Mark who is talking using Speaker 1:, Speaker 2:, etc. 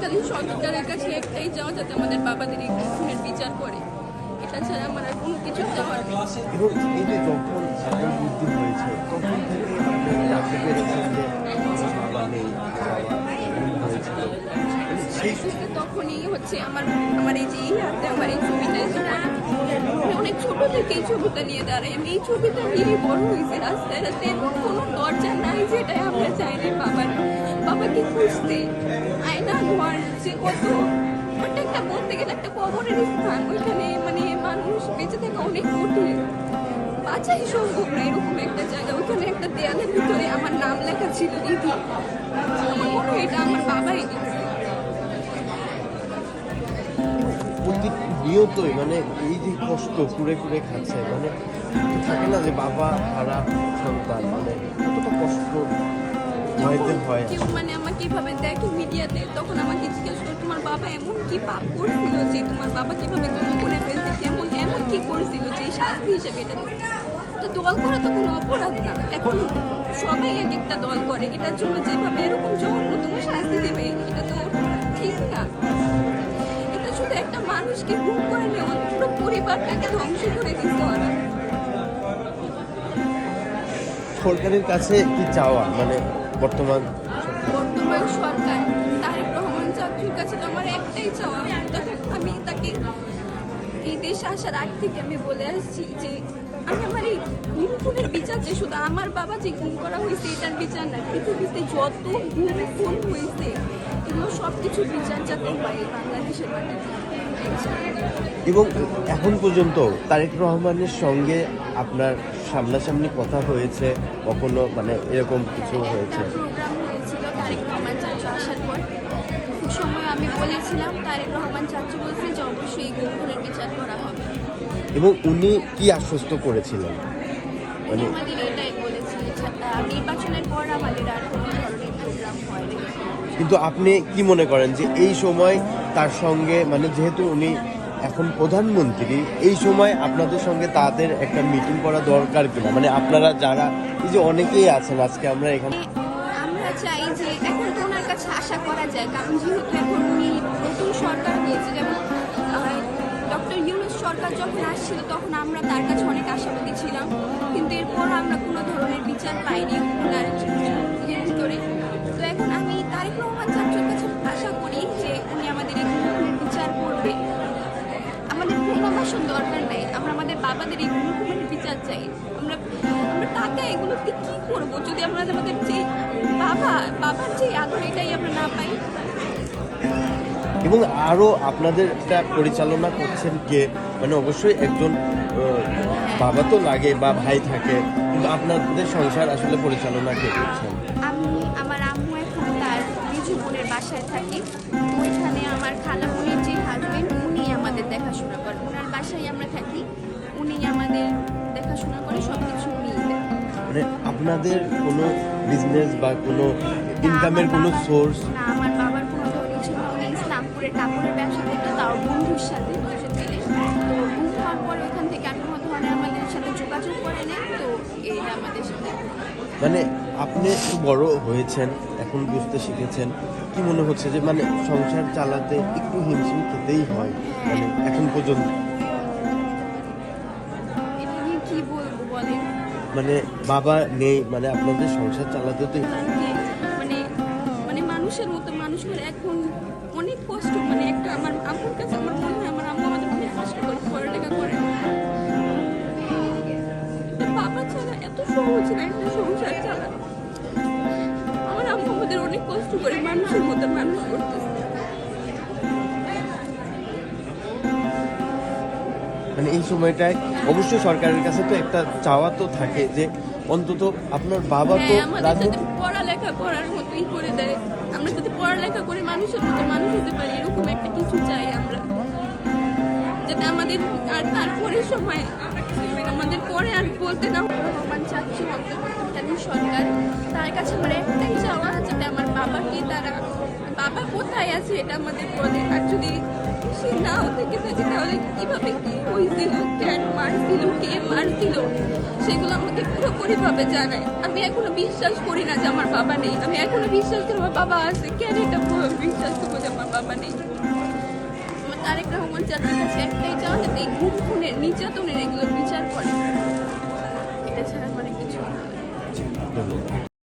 Speaker 1: খালি সরকারের কাছে একটাই চাওয়া, যাতে আমাদের বাবাদের এই খুনের বিচার করে। এটা ছাড়া আমার আর কোনো কিছু চাওয়ার নেই।
Speaker 2: এবং এই যে যখন আপনার বুদ্ধি হয়েছে তখন থেকে আপনি জানতে পেরেছেন যে বাবা নেই, বাবা হয়েছিল, সেই
Speaker 1: তখনই হচ্ছে আমার এই যে এই হাতে আমার এই ছবিটা এসে পড়ে। আমি অনেক ছোট থেকে এই ছবিটা নিয়ে দাঁড়াই। আমি এই ছবিটা নিয়ে বড় হয়েছি। রাস্তায় রাস্তায় এমন কোনো দরজা নাই যেটাই আমরা চাই না বাবাকে খুঁজতে। আয়না ঘর যে কত ওটা একটা বলতে গেলে একটা কবরের স্থান। ওইখানে মানে মানুষ বেঁচে থাকা অনেক কঠিন, বাঁচাই সম্ভব না এরকম একটা জায়গা। ওইখানে একটা দেয়ালের ভিতরে আমার নাম লেখা ছিল দিদি। আমার মনে হয় এটা আমার বাবাই দিচ্ছে।
Speaker 2: নিয়তই মানে এই যে কষ্ট কুড়ে কুড়ে খাচ্ছে, মানে থাকে না যে বাবা হারা সন্তান, মানে কতটা কষ্ট হয়।
Speaker 1: কেউ মানে আমাকে কিভাবে দেখে মিডিয়াতে, তখন আমাকে জিজ্ঞেস করে তোমার বাবা এমন কি পাপ করছিল যে তোমার বাবা কিভাবে গুম করে ফেলছে, এমন কি করেছিল যে শাস্তি হিসেবে এটা তো দল করা তো কোনো অপরাধ না। এখন সবাই এক একটা দল করে, এটার জন্য যেভাবে এরকম জঘন্যতম শাস্তি দেবে এটা তো ঠিক না। এটা শুধু একটা মানুষকে গুম করে নেওয়া, পুরো পরিবারটাকে ধ্বংস করে দিতে হবে।
Speaker 2: সরকারের কাছে কি চাওয়া, মানে বর্তমান
Speaker 1: সরকার তারেক রহমান চাচুর কাছে তো আমার একটাই চাওয়া। আমি তাকে এই দেশে আসার আগ থেকে আমি বলে আসছি যে আমি আমার এই খুনের বিচার, যে শুধু আমার বাবা যে খুন করা হয়েছে এটার বিচার না, পৃথিবীতে যত খুন হয়েছে এগুলো সব কিছু বিচার যাতে হয় বাংলাদেশের মাটিতে।
Speaker 2: এবং এখন পর্যন্ত তারেক রহমানের সঙ্গে আপনার সামনাসামনি কথা হয়েছে কখনো, মানে এরকম কিছু হয়েছে?
Speaker 1: প্রোগ্রাম হয়েছিল তারেক রহমান চাচু আসার পর, খুব সময় আমি বলেছিলাম, তারেক রহমান চাচু বলছে যে অবশ্যই এই খুনের বিচার করা হবে।
Speaker 2: এবং উনি কি আশ্বস্ত করেছিলেন? মানে
Speaker 1: আমাদের এটাই বলেছিলেন নির্বাচনের পর আমাদের আর কোনো ধরনের প্রোগ্রাম হয়নি।
Speaker 2: কিন্তু আপনি কি মনে করেন যে এই সময় তার সঙ্গে, মানে যেহেতু উনি এখন প্রধানমন্ত্রী, এই সময় আপনাদের সঙ্গে তাদের একটা মিটিং করা দরকার কিনা? মানে আপনারা যারা এই যে অনেকেই আছেন আজকে আমরা এখানে,
Speaker 1: আমরা চাই যে এখন তো ওনার কাছে আশা করা যায়, কারণ যেহেতু এখন উনি নতুন সরকার হয়েছে, যেমন ডক্টর ইউনূস সরকার যখন আসছিল তখন আমরা তার কাছে অনেক আশাবাদী ছিলাম, কিন্তু এরপর আমরা কোনো ধরনের বিচার পাইনি ওনার ইয়ের ভিতরে। তো এখন আমি তারেক রহমান চাচুর কাছে আশা করি যে উনি আমাদের এই বিচার করবে। আমাদের পুনর্বাসন দরকার নেই, আমরা আমাদের বাবাদের এই খুনের বিচার চাই। আমরা টাকা এগুলোকে কি করবো যদি আমরা আমাদের যে বাবার যে আদর এটাই আমরা না পাই।
Speaker 2: এবং আরও আপনাদের এটা পরিচালনা করছেন কে? মানে অবশ্যই একজন বাবা তো লাগে বা ভাই থাকে, কিন্তু আপনাদের সংসার আসলে পরিচালনা কে করছেন?
Speaker 1: আমার আম্মু এখন তার নিজ বোনের বাসায় থাকে, ওইখানে আমার খালামণির যে হাজবেন্ড উনি আমাদের দেখাশোনা করেন। ওনার বাসায় আমরা থাকি, উনি আমাদের দেখাশোনা করে, সব কিছু উনিই দেন।
Speaker 2: মানে আপনাদের কোনো বিজনেস বা কোনো ইনকামের কোনো সোর্স?
Speaker 1: না, আমার বাবার কোনো ধরনের ছিল না। উনি ইসলামপুরের কাপড়ের ব্যবসা করতো, তাও বন্ধুর সাথে দুজন মিলে। তো গুম হওয়ার পরে ওখান থেকে আর কোনো ধরনের আমাদের সাথে যোগাযোগ করে নেই। তো এটা আমাদের সাথে
Speaker 2: মানে আপনি একটু বড় হয়েছেন, এখন বুঝতে শিখেছেন, কি মনে হচ্ছে যে মানে সংসার চালাতে একটু হিমশিম খেতেই হয় মানে এখন পর্যন্ত?
Speaker 1: এটা নিয়ে কি বলবো বলেন?
Speaker 2: মানে বাবা নেই, মানে আপনাদের সংসার চালাতে তো
Speaker 1: মানে মানে মানুষের মতো মানুষ করে এখন অনেক কষ্ট। মানে একটা আমার আম্মুর কাছে আমার মনে হয় আমার আম্মু আমাদের অনেক কষ্ট করে পড়ালেখা করে। বাবা ছাড়া এত সহজ না একটা সংসার চালানো। আমার আম্মু আমাদের অনেক কষ্ট করে মানুষের মতো মানুষ করতেছে।
Speaker 2: মানে এই সময়টায় অবশ্যই সরকারের কাছে তো একটা চাওয়া তো থাকে যে অন্তত আপনার বাবা তো
Speaker 1: আমাদের যাতে পড়ালেখা করার মতোই করে দেয়, আমরা যাতে পড়ালেখা করে মানুষের মতো মানুষ হতে পারি, এরকম একটা কিছু চাই আমরা, যাতে আমাদের আর তারপরে সময় আমাদের পরে আর বলতে না। রহমান চাচ্ছি অন্তর্বর্তীকালীন সরকার, তার কাছে আমার একটাই চাওয়া যাতে আমার বাবাকে তারা বাবা কোথায় আছে এটা আমাদের বলে। আর যদি সে নাও থেকে থাকে তাহলে কিভাবে কি হয়েছিল, কেন মারছিল, কে মারছিল, সেগুলো আমাকে পুরোপুরিভাবে জানায়। আমি এখনো বিশ্বাস করি না যে আমার বাবা নেই, আমি এখনো বিশ্বাস করি আমার বাবা আছে। কেন এটা বিশ্বাস করবো যে আমার মানে তারেক রহমান চাচার কাছে একটাই চাওয়া যাতে এই গুম খুনের নির্যাতনের এগুলো বিচার করে, এটা ছাড়া মানে কিছু না।
Speaker 2: ধন্যবাদ।